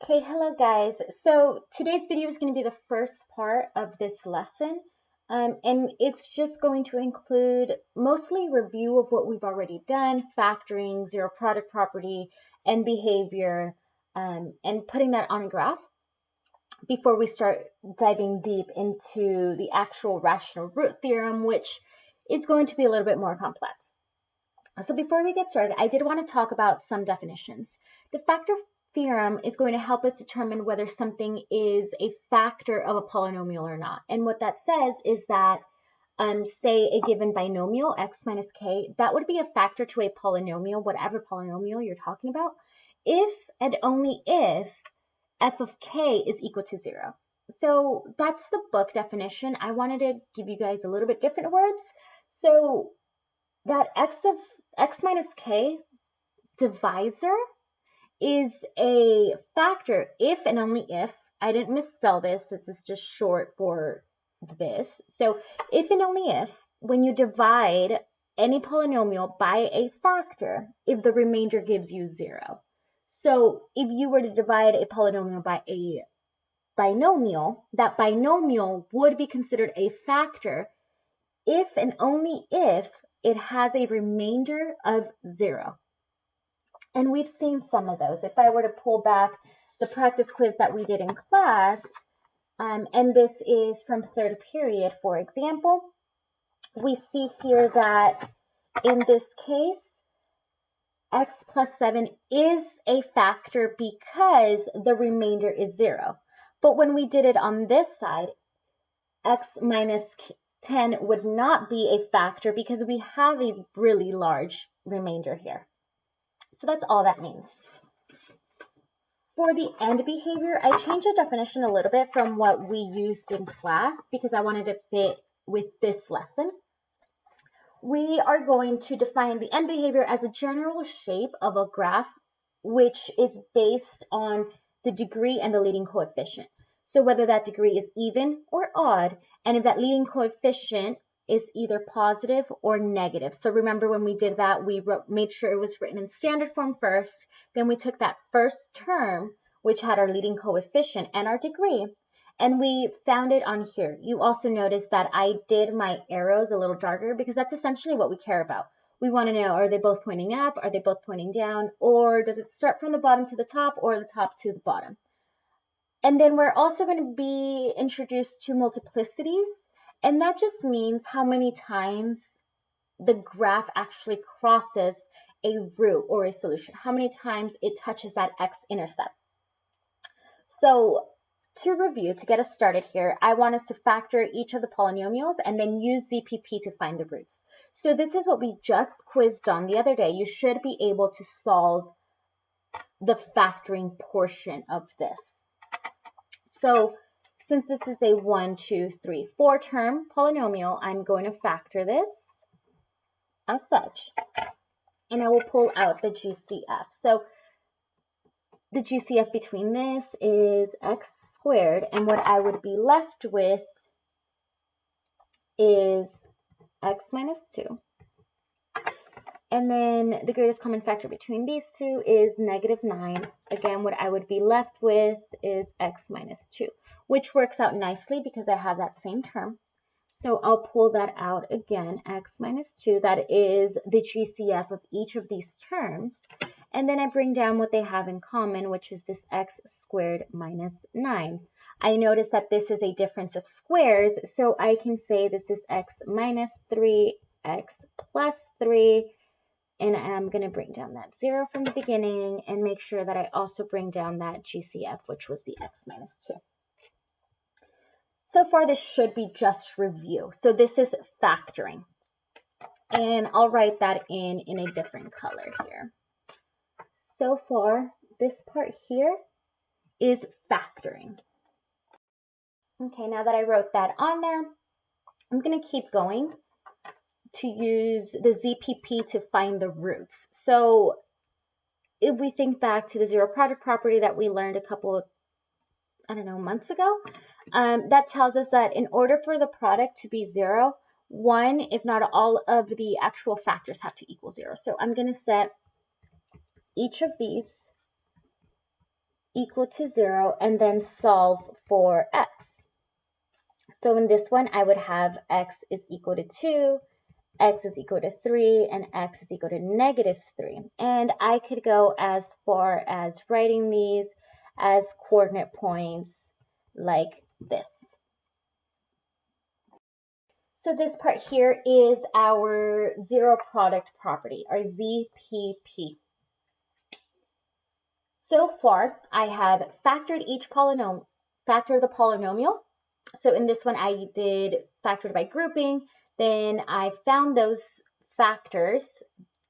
Okay, hello guys. So today's video is going to be the first part of this lesson, and it's just going to include mostly review of what we've already done, factoring, zero product property, and behavior, and putting that on a graph before we start diving deep into the actual rational root theorem, which is going to be a little bit more complex. So before we get started, I did want to talk about some definitions. The factor theorem is going to help us determine whether something is a factor of a polynomial or not. And what that says is that, say a given binomial, x minus k, that would be a factor to a polynomial, whatever polynomial you're talking about, if and only if f of k is equal to 0. So that's the book definition. I wanted to give you guys a little bit different words. So that x minus k divisor is a factor if and only if, I didn't misspell this is just short for this. So if and only if, when you divide any polynomial by a factor, if the remainder gives you 0. So if you were to divide a polynomial by a binomial, that binomial would be considered a factor if and only if it has a remainder of 0. And we've seen some of those. If I were to pull back the practice quiz that we did in class, and this is from third period, for example, we see here that in this case, x plus 7 is a factor because the remainder is 0. But when we did it on this side, x minus 10 would not be a factor because we have a really large remainder here. So that's all that means. For the end behavior, I changed the definition a little bit from what we used in class because I wanted to fit with this lesson. We are going to define the end behavior as a general shape of a graph which is based on the degree and the leading coefficient. So whether that degree is even or odd, and if that leading coefficient is either positive or negative. So remember when we did that, we made sure it was written in standard form first, then we took that first term, which had our leading coefficient and our degree, and we found it on here. You also notice that I did my arrows a little darker because that's essentially what we care about. We want to know, are they both pointing up, are they both pointing down, or does it start from the bottom to the top or the top to the bottom? And then we're also going to be introduced to multiplicities, and that just means how many times the graph actually crosses a root or a solution, how many times it touches that x-intercept. So to review, to get us started here, I want us to factor each of the polynomials and then use ZPP to find the roots. So this is what we just quizzed on the other day. You should be able to solve the factoring portion of this. So since this is a 1, 2, 3, 4 term polynomial, I'm going to factor this as such, and I will pull out the GCF. So the GCF between this is x squared, and what I would be left with is x minus 2. And then the greatest common factor between these two is negative 9. Again, what I would be left with is x minus 2, which works out nicely because I have that same term. So I'll pull that out again, x minus 2. That is the GCF of each of these terms. And then I bring down what they have in common, which is this x squared minus 9. I notice that this is a difference of squares, so I can say this is x minus 3, x plus 3, and I'm going to bring down that 0 from the beginning and make sure that I also bring down that GCF, which was the x minus 2. So far, this should be just review. So this is factoring. And I'll write that in a different color here. So far, this part here is factoring. Okay, now that I wrote that on there, I'm going to keep going to use the ZPP to find the roots. So if we think back to the zero product property that we learned a couple of, months ago, that tells us that in order for the product to be 0, one, if not all of the actual factors have to equal 0. So I'm going to set each of these equal to 0, and then solve for x. So in this one, I would have x is equal to 2, x is equal to 3, and x is equal to -3. And I could go as far as writing these as coordinate points like this. So this part here is our zero product property, our ZPP. So far, I have factored each factor the polynomial. So in this one, I did factored by grouping. Then I found those factors,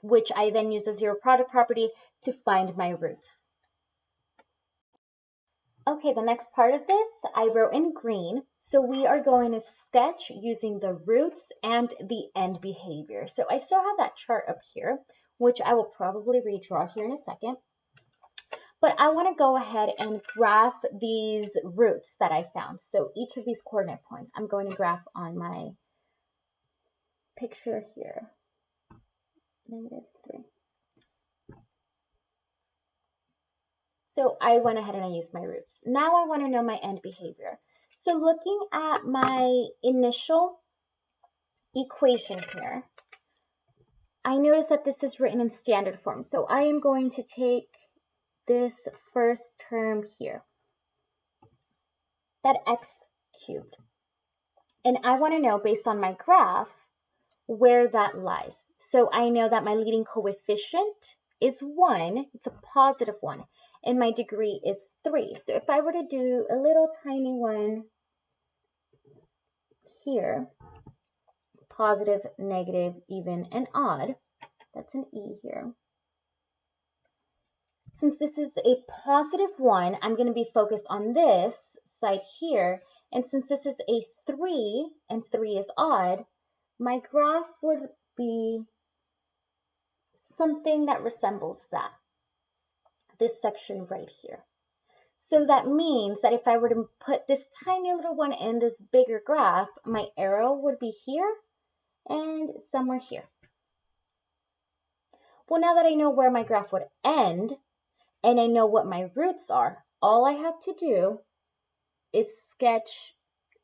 which I then used the zero product property to find my roots. Okay, the next part of this, I wrote in green. So we are going to sketch using the roots and the end behavior. So I still have that chart up here, which I will probably redraw here in a second. But I want to go ahead and graph these roots that I found. So each of these coordinate points, I'm going to graph on my picture here. -3. So I went ahead and I used my roots. Now I want to know my end behavior. So looking at my initial equation here, I notice that this is written in standard form. So I am going to take this first term here, that x cubed. And I want to know, based on my graph, where that lies. So I know that my leading coefficient is 1, it's a positive 1, and my degree is 3. So if I were to do a little tiny one here, positive, negative, even, and odd, that's an E here. Since this is a positive 1, I'm going to be focused on this side here. And since this is a 3, and 3 is odd, my graph would be something that resembles that, this section right here. So that means that if I were to put this tiny little one in this bigger graph, my arrow would be here and somewhere here. Well, now that I know where my graph would end, and I know what my roots are, all I have to do is sketch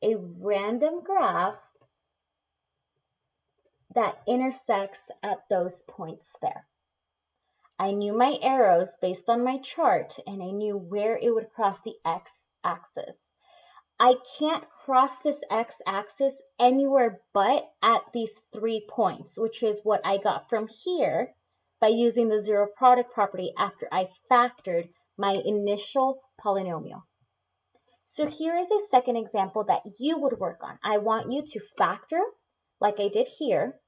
a random graph that intersects at those points there. I knew my arrows based on my chart, and I knew where it would cross the x-axis. I can't cross this x-axis anywhere but at these 3 points, which is what I got from here by using the zero product property after I factored my initial polynomial. So here is a second example that you would work on. I want you to factor, like I did here,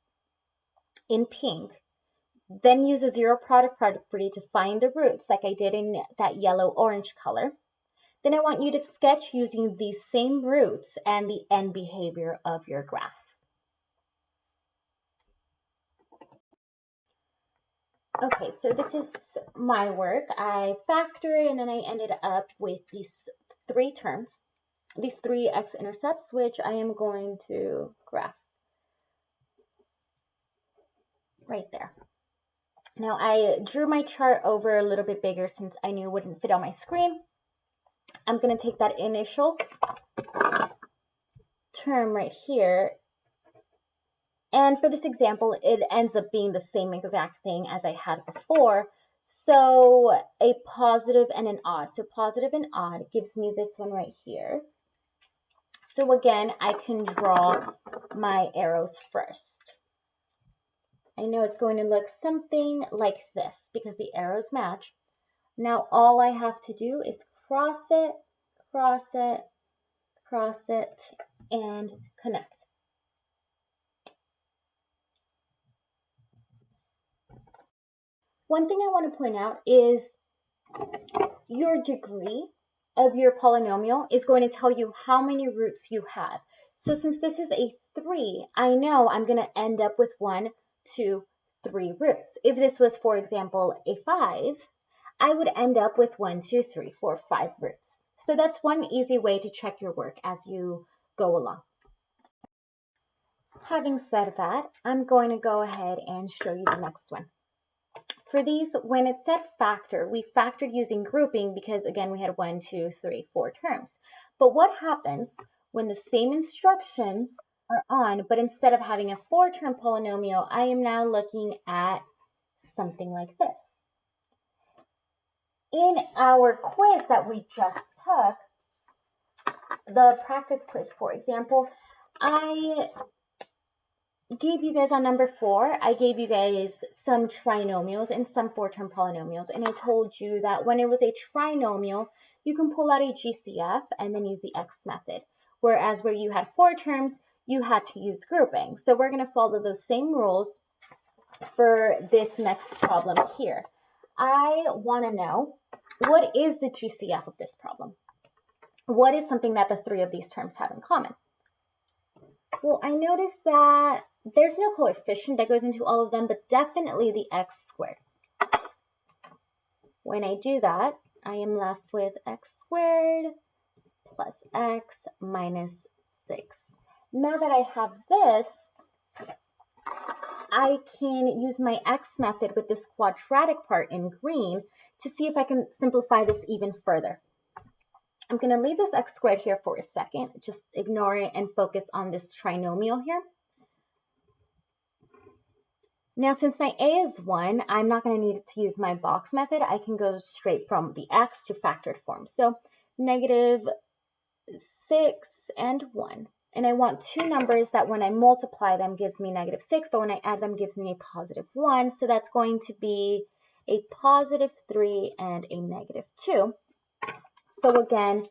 in pink, then use a zero product property to find the roots, like I did in that yellow-orange color. Then I want you to sketch using these same roots and the end behavior of your graph. Okay, so this is my work. I factored and then I ended up with these 3 terms, these 3 x-intercepts, which I am going to graph right there. Now I drew my chart over a little bit bigger since I knew it wouldn't fit on my screen. I'm going to take that initial term right here, and for this example, it ends up being the same exact thing as I had before. So a positive and an odd. So positive and odd gives me this one right here. So again, I can draw my arrows first. I know it's going to look something like this because the arrows match. Now all I have to do is cross it, cross it, cross it, and connect. One thing I want to point out is your degree of your polynomial is going to tell you how many roots you have. So since this is a 3, I know I'm going to end up with 1, 2, 3 roots. If this was, for example, a 5, I would end up with 1, 2, 3, 4, 5 roots. So that's one easy way to check your work as you go along. Having said that, I'm going to go ahead and show you the next one. For these, when it said factor, we factored using grouping because, again, we had 1, 2, 3, 4 terms. But what happens when the same instructions are on, but instead of having a 4-term polynomial, I am now looking at something like this. In our quiz that we just took, the practice quiz, for example, I gave you guys on number 4, I gave you guys some trinomials and some 4-term polynomials, and I told you that when it was a trinomial, you can pull out a GCF and then use the X method, whereas where you had 4 terms, you had to use grouping. So we're going to follow those same rules for this next problem here. I want to know, what is the GCF of this problem? What is something that the 3 of these terms have in common? Well, I noticed that there's no coefficient that goes into all of them, but definitely the x squared. When I do that, I am left with x squared plus x minus 6. Now that I have this, I can use my x method with this quadratic part in green to see if I can simplify this even further. I'm going to leave this x squared here for a second, just ignore it and focus on this trinomial here. Now, since my a is 1, I'm not going to need to use my box method. I can go straight from the x to factored form. So negative 6 and 1. And I want 2 numbers that when I multiply them gives me negative 6, but when I add them gives me a positive 1. So that's going to be a positive 3 and a negative 2. So again,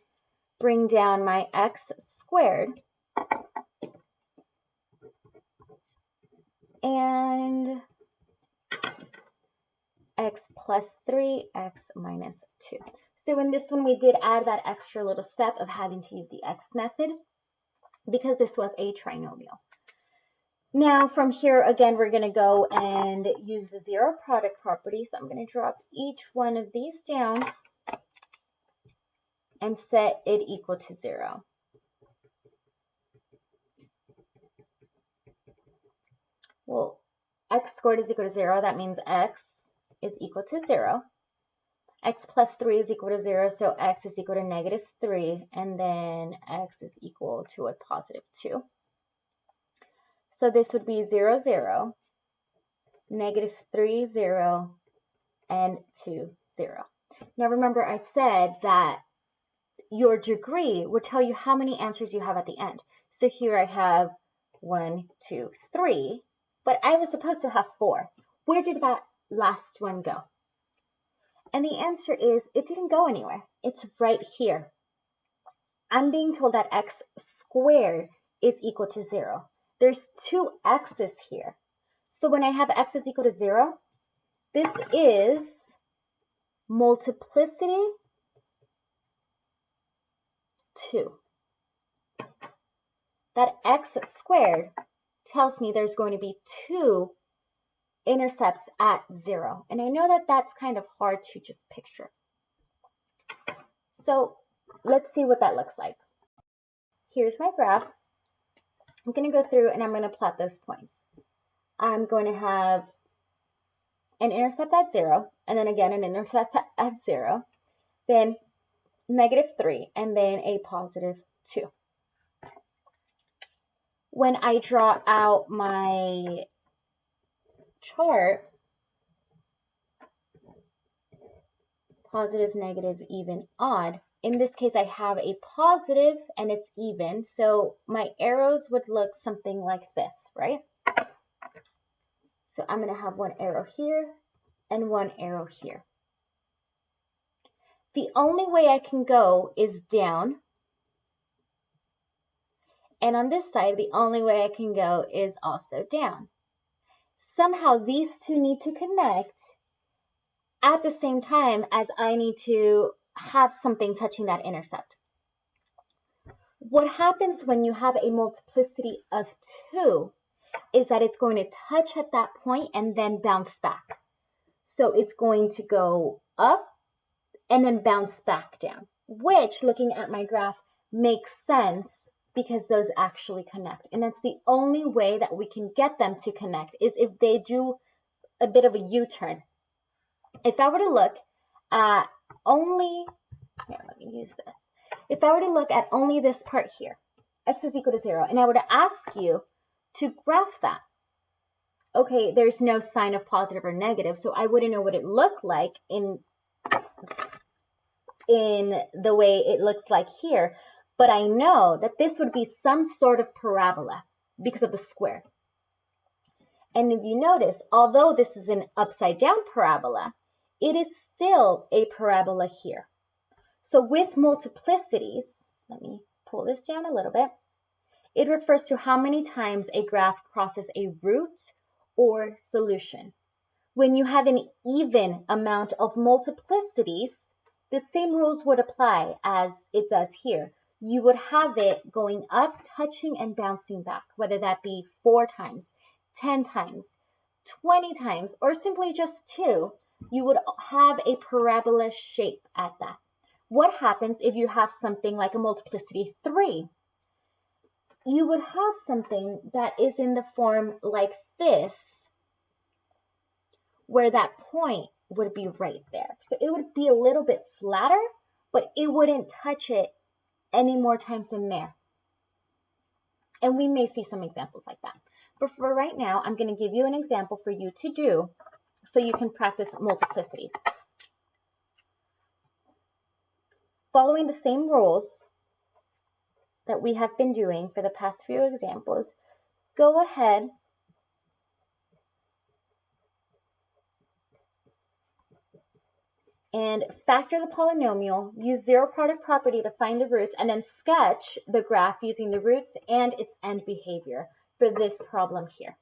bring down my x squared. And x plus 3, x minus 2. So in this one, we did add that extra little step of having to use the x method because this was a trinomial. Now from here, again, we're going to go and use the zero product property. So I'm going to drop each one of these down and set it equal to 0. Well, x squared is equal to 0. That means x is equal to 0. X plus 3 is equal to 0, so x is equal to negative 3, and then x is equal to a positive 2. So this would be 0, 0, negative 3, 0, and 2, 0. Now remember, I said that your degree would tell you how many answers you have at the end. So here I have 1, 2, 3, but I was supposed to have 4. Where did that last one go? And the answer is it didn't go anywhere. It's right here. I'm being told that x squared is equal to 0. There's 2 x's here. So when I have x is equal to 0, this is multiplicity 2. That x squared tells me there's going to be 2 intercepts at 0. And I know that that's kind of hard to just picture. So let's see what that looks like. Here's my graph. I'm going to go through and I'm going to plot those points. I'm going to have an intercept at 0, and then again an intercept at 0, then negative 3, and then a positive 2. When I draw out my chart, positive, negative, even, odd. In this case, I have a positive and it's even, so my arrows would look something like this, right? So I'm going to have one arrow here and one arrow here. The only way I can go is down. And on this side, the only way I can go is also down. Somehow these two need to connect at the same time as I need to have something touching that intercept. What happens when you have a multiplicity of 2 is that it's going to touch at that point and then bounce back. So it's going to go up and then bounce back down, which, looking at my graph, makes sense because those actually connect. And that's the only way that we can get them to connect, is if they do a bit of a U-turn. If I were to look at only, here, let me use this. If I were to look at only this part here, x is equal to 0, and I were to ask you to graph that, okay, there's no sign of positive or negative, so I wouldn't know what it looked like in the way it looks like here, but I know that this would be some sort of parabola because of the square. And if you notice, although this is an upside down parabola, it is still a parabola here. So with multiplicities, let me pull this down a little bit, it refers to how many times a graph crosses a root or solution. When you have an even amount of multiplicities, the same rules would apply as it does here. You would have it going up, touching, and bouncing back, whether that be 4 times, 10 times, 20 times, or simply just 2. You would have a parabola shape at that. What happens if you have something like a multiplicity 3? You would have something that is in the form like this, where that point would be right there. So it would be a little bit flatter, but it wouldn't touch it any more times than there. And we may see some examples like that. But for right now, I'm going to give you an example for you to do so you can practice multiplicities. Following the same rules that we have been doing for the past few examples, go ahead and factor the polynomial, use zero product property to find the roots, and then sketch the graph using the roots and its end behavior for this problem here.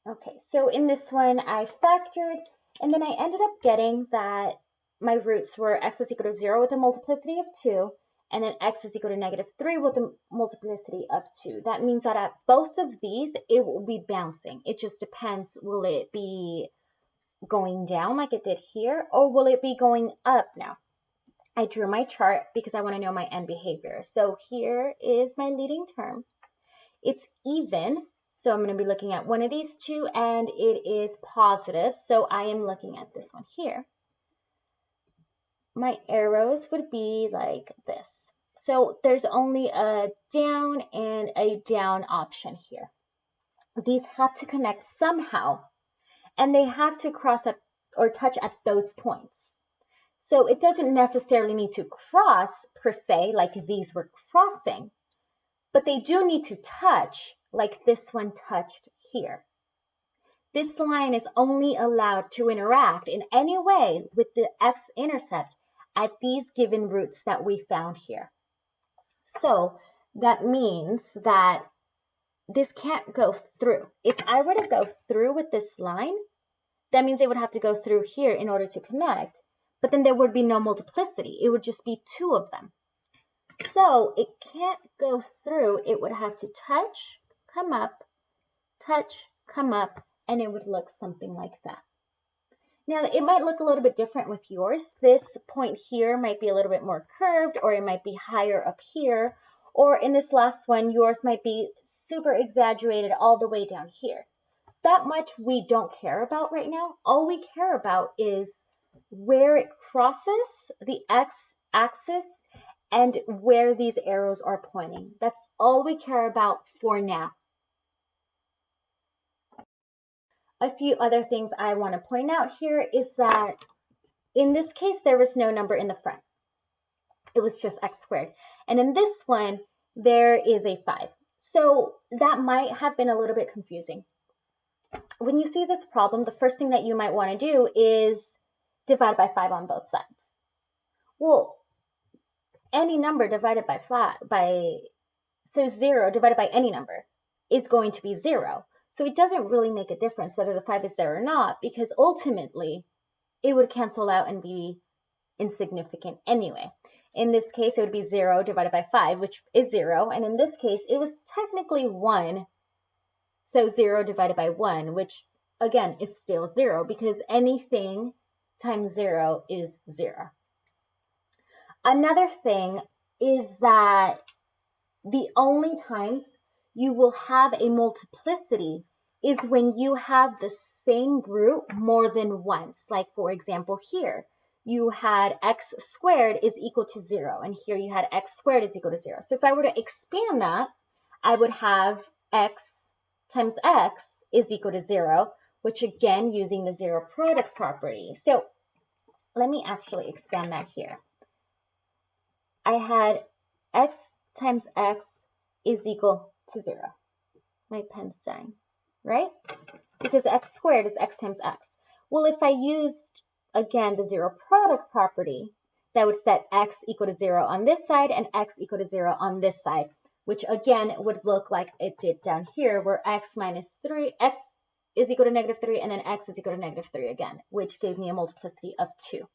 Okay, so in this one I factored, and then I ended up getting that my roots were x is equal to 0 with a multiplicity of 2, and then x is equal to negative 3 with a multiplicity of 2. That means that at both of these, it will be bouncing. It just depends, will it be going down like it did here, or will it be going up now? I drew my chart because I want to know my end behavior. So here is my leading term. It's even, so I'm going to be looking at one of these two, and it is positive, so I am looking at this one here. My arrows would be like this. So there's only a down and a down option here. These have to connect somehow, and they have to cross up or touch at those points. So it doesn't necessarily need to cross per se, like these were crossing, but they do need to touch like this one touched here. This line is only allowed to interact in any way with the x-intercept at these given roots that we found here. So that means that this can't go through. If I were to go through with this line, that means they would have to go through here in order to connect, but then there would be no multiplicity. It would just be 2 of them. So it can't go through. It would have to touch, come up, touch, come up, and it would look something like that. Now, it might look a little bit different with yours. This point here might be a little bit more curved, or it might be higher up here, or in this last one, yours might be super exaggerated all the way down here. That much we don't care about right now. All we care about is where it crosses the x-axis and where these arrows are pointing. That's all we care about for now. A few other things I want to point out here is that in this case, there was no number in the front. It was just x squared. And in this one, there is a 5. So that might have been a little bit confusing. When you see this problem, the first thing that you might want to do is divide by 5 on both sides. Well, any number divided by 0 divided by any number is going to be 0. So it doesn't really make a difference whether the 5 is there or not, because ultimately it would cancel out and be insignificant anyway. In this case, it would be 0 divided by 5, which is 0. And in this case, it was technically 1. So 0 divided by 1, which again is still 0, because anything times 0 is 0. Another thing is that The only times you will have a multiplicity is when you have the same root more than once. Like, for example, here you had x squared is equal to 0, and here you had x squared is equal to 0. So if I were to expand that, I would have x times x is equal to 0, which again, using the zero product property. So let me actually expand that here. I had x times x is equal to 0. My pen's dying, right? Because x squared is x times x. Well, if I used, again, the zero product property, that would set x equal to 0 on this side and x equal to 0 on this side, which again would look like it did down here, where x minus 3, x is equal to negative 3, and then x is equal to negative 3 again, which gave me a multiplicity of 2.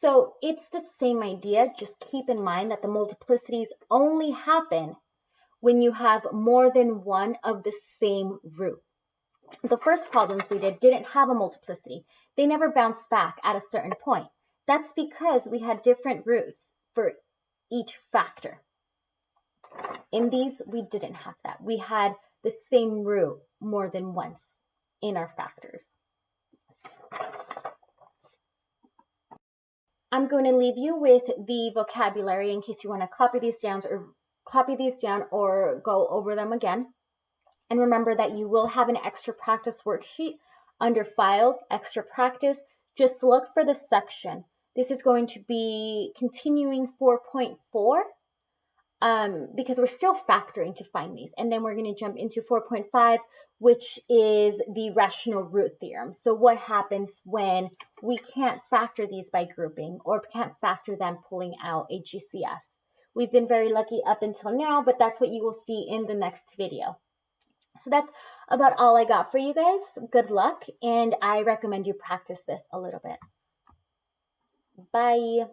So it's the same idea, just keep in mind that the multiplicities only happen when you have more than one of the same root. The first problems we did didn't have a multiplicity. They never bounced back at a certain point. That's because we had different roots for each factor. In these, we didn't have that. We had the same root more than once in our factors. I'm going to leave you with the vocabulary in case you want to copy these down or go over them again. And remember that you will have an extra practice worksheet under Files, Extra Practice. Just look for the section. This is going to be continuing 4.4 because we're still factoring to find these. And then we're going to jump into 4.5, which is the rational root theorem. So what happens when we can't factor these by grouping or can't factor them pulling out a GCF? We've been very lucky up until now, but that's what you will see in the next video. So that's about all I got for you guys. Good luck, and I recommend you practice this a little bit. Bye.